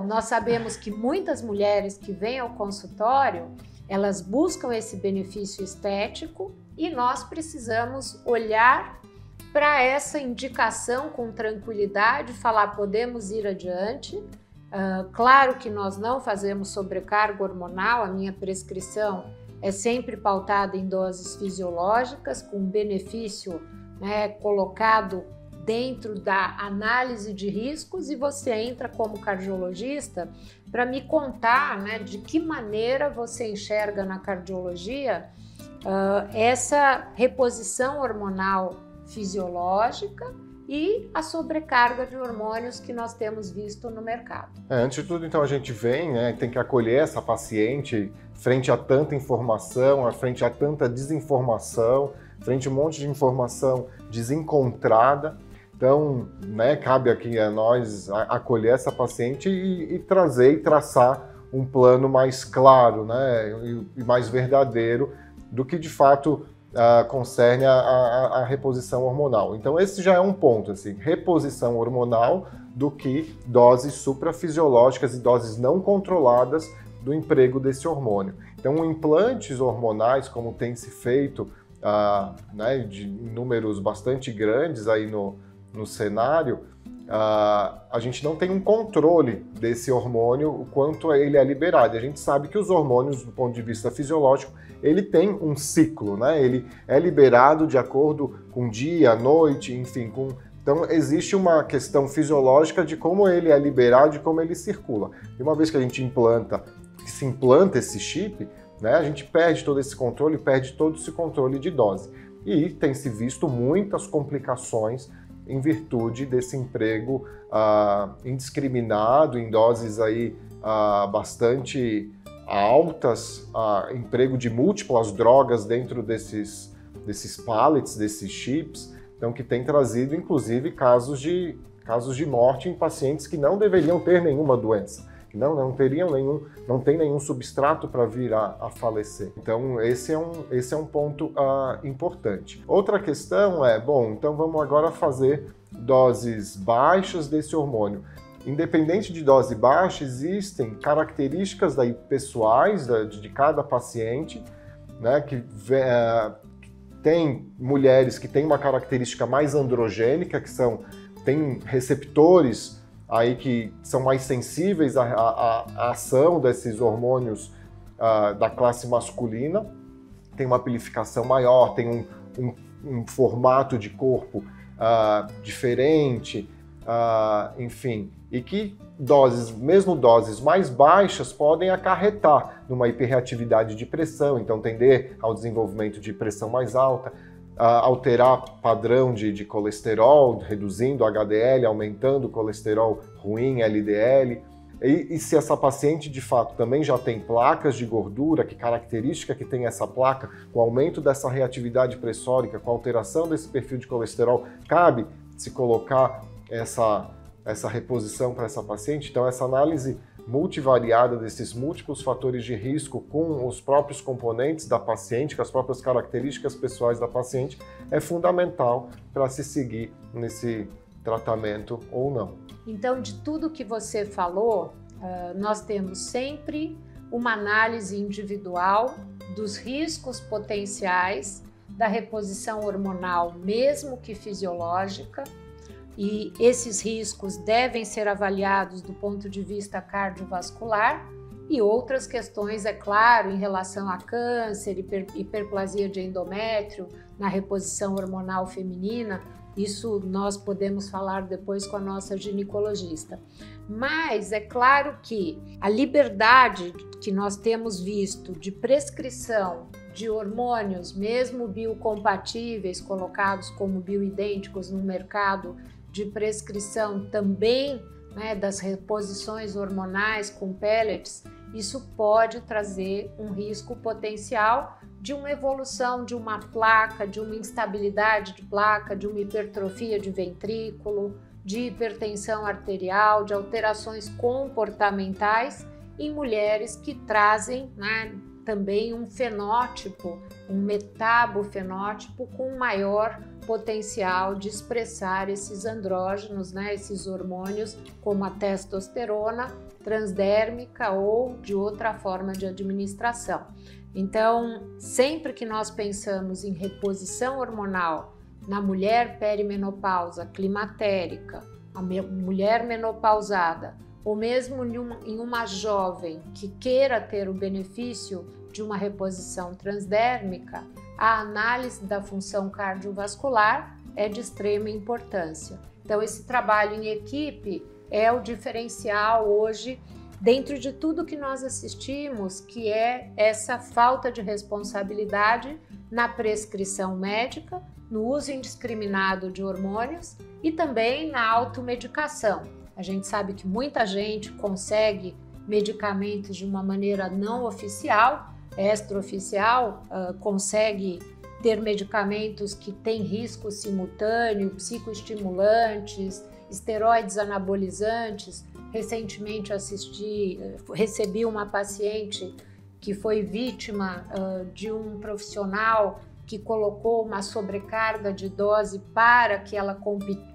Nós sabemos que muitas mulheres que vêm ao consultório, elas buscam esse benefício estético e nós precisamos olhar para essa indicação com tranquilidade, falar podemos ir adiante. Claro que nós não fazemos sobrecarga hormonal, a minha prescrição é sempre pautada em doses fisiológicas, com benefício, né, colocado dentro da análise de riscos, e você entra como cardiologista para me contar, né, de que maneira você enxerga na cardiologia essa reposição hormonal fisiológica e a sobrecarga de hormônios que nós temos visto no mercado. Antes de tudo, então, a gente vem, né, tem que acolher essa paciente frente a tanta informação, frente a tanta desinformação, frente a um monte de informação desencontrada. Então, né, cabe aqui a nós acolher essa paciente e trazer e traçar um plano mais claro, né, e mais verdadeiro do que de fato concerne a reposição hormonal. Então esse já é um ponto, assim, reposição hormonal do que doses suprafisiológicas e doses não controladas do emprego desse hormônio. Então implantes hormonais, como tem se feito, né, de números bastante grandes aí no cenário, a gente não tem um controle desse hormônio, o quanto ele é liberado. A gente sabe que os hormônios, do ponto de vista fisiológico, ele tem um ciclo, né? Ele é liberado de acordo com dia, noite, enfim. Então existe uma questão fisiológica de como ele é liberado e como ele circula. E uma vez que a gente se implanta esse chip, né, a gente perde todo esse controle, perde todo esse controle de dose. E tem se visto muitas complicações em virtude desse emprego indiscriminado, em doses aí bastante altas, emprego de múltiplas drogas dentro desses pallets, desses chips, então que tem trazido inclusive casos de morte em pacientes que não deveriam ter nenhuma doença, que não tem nenhum substrato para vir a falecer. Então esse é um ponto importante. Outra questão é, então vamos agora fazer doses baixas desse hormônio. Independente de dose baixa, existem características daí pessoais de cada paciente, né, que tem mulheres que têm uma característica mais androgênica, tem receptores aí que são mais sensíveis à ação desses hormônios da classe masculina, tem uma amplificação maior, tem um formato de corpo diferente, enfim, e que mesmo doses mais baixas podem acarretar numa hiperreatividade de pressão, então tender ao desenvolvimento de pressão mais alta, alterar padrão de colesterol, reduzindo o HDL, aumentando o colesterol ruim, LDL. E se essa paciente de fato também já tem placas de gordura, que característica que tem essa placa, com o aumento dessa reatividade pressórica, com a alteração desse perfil de colesterol, cabe se colocar essa reposição para essa paciente. Então essa análise multivariada desses múltiplos fatores de risco com os próprios componentes da paciente, com as próprias características pessoais da paciente, é fundamental para se seguir nesse tratamento ou não. Então, de tudo que você falou, nós temos sempre uma análise individual dos riscos potenciais da reposição hormonal, mesmo que fisiológica, e esses riscos devem ser avaliados do ponto de vista cardiovascular e outras questões, é claro, em relação a câncer, hiperplasia de endométrio, na reposição hormonal feminina. Isso nós podemos falar depois com a nossa ginecologista. Mas é claro que a liberdade que nós temos visto de prescrição de hormônios, mesmo biocompatíveis, colocados como bioidênticos no mercado de prescrição também, né, das reposições hormonais com pellets, isso pode trazer um risco potencial de uma evolução de uma placa, de uma instabilidade de placa, de uma hipertrofia de ventrículo, de hipertensão arterial, de alterações comportamentais em mulheres que trazem, né, também um fenótipo, um metabofenótipo com maior potencial de expressar esses andrógenos, né, esses hormônios como a testosterona transdérmica ou de outra forma de administração. Então, sempre que nós pensamos em reposição hormonal na mulher perimenopausa, climatérica, a mulher menopausada, ou mesmo em uma jovem que queira ter o benefício de uma reposição transdérmica, a análise da função cardiovascular é de extrema importância. Então, esse trabalho em equipe é o diferencial hoje, dentro de tudo que nós assistimos, que é essa falta de responsabilidade na prescrição médica, no uso indiscriminado de hormônios e também na automedicação. A gente sabe que muita gente consegue medicamentos de uma maneira não oficial, extraoficial, consegue ter medicamentos que têm risco simultâneo, psicoestimulantes, esteroides anabolizantes. Recentemente recebi uma paciente que foi vítima de um profissional que colocou uma sobrecarga de dose para que ela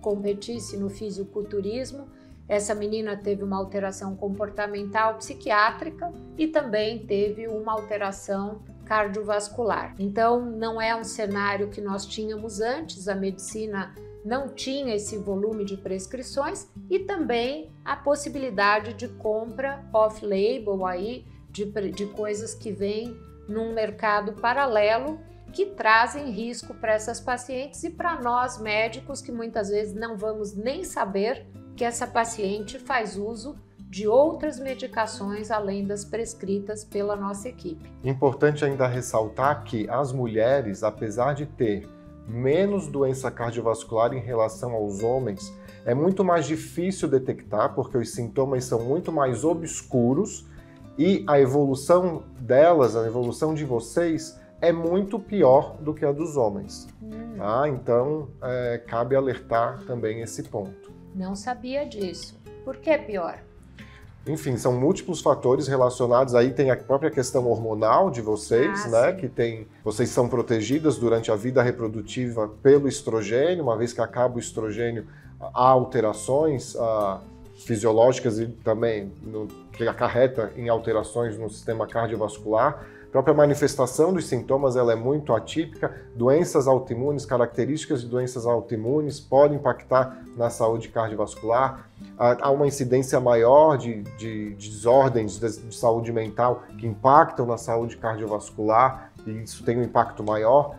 competisse no fisiculturismo. Essa menina teve uma alteração comportamental psiquiátrica e também teve uma alteração cardiovascular. Então, não é um cenário que nós tínhamos antes, a medicina não tinha esse volume de prescrições e também a possibilidade de compra off-label aí de coisas que vêm num mercado paralelo que trazem risco para essas pacientes e para nós médicos que muitas vezes não vamos nem saber que essa paciente faz uso de outras medicações além das prescritas pela nossa equipe. Importante ainda ressaltar que as mulheres, apesar de ter menos doença cardiovascular em relação aos homens, é muito mais difícil detectar porque os sintomas são muito mais obscuros e a evolução delas, a evolução de vocês, é muito pior do que a dos homens. Tá? Então, cabe alertar também esse ponto. Não sabia disso. Por que pior? Enfim, são múltiplos fatores relacionados, aí tem a própria questão hormonal de vocês, né? Que vocês são protegidas durante a vida reprodutiva pelo estrogênio, uma vez que acaba o estrogênio, há alterações fisiológicas e também que acarreta em alterações no sistema cardiovascular. A própria manifestação dos sintomas ela é muito atípica. Doenças autoimunes, características de doenças autoimunes podem impactar na saúde cardiovascular. Há uma incidência maior de desordens de saúde mental que impactam na saúde cardiovascular e isso tem um impacto maior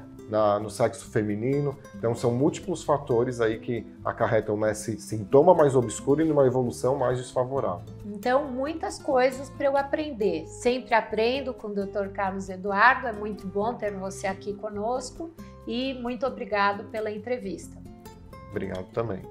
no sexo feminino. Então são múltiplos fatores aí que acarretam nesse sintoma mais obscuro e numa evolução mais desfavorável. Então, muitas coisas para eu aprender. Sempre aprendo com o Dr. Carlos Eduardo, é muito bom ter você aqui conosco e muito obrigado pela entrevista. Obrigado também.